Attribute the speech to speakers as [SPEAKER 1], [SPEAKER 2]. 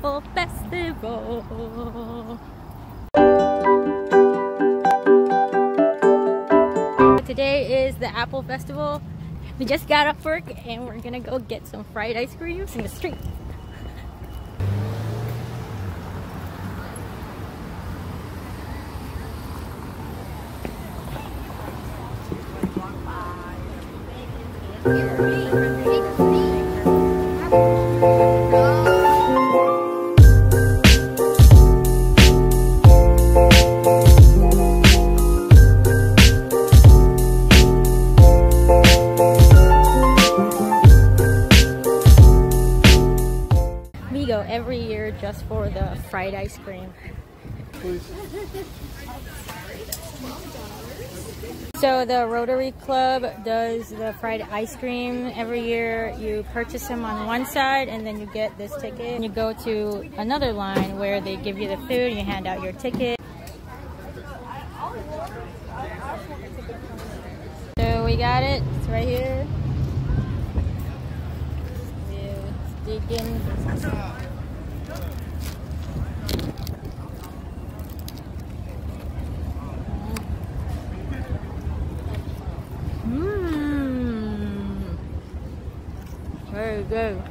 [SPEAKER 1] Apple Festival. Today is the Apple Festival. We just got off work and we're gonna go get some fried ice creams in the street. We go every year just for the fried ice cream. So the Rotary Club does the fried ice cream every year. You purchase them on one side and then you get this ticket. And you go to another line where they give you the food and you hand out your ticket. So we got it. It's right here. Dig in. Very good.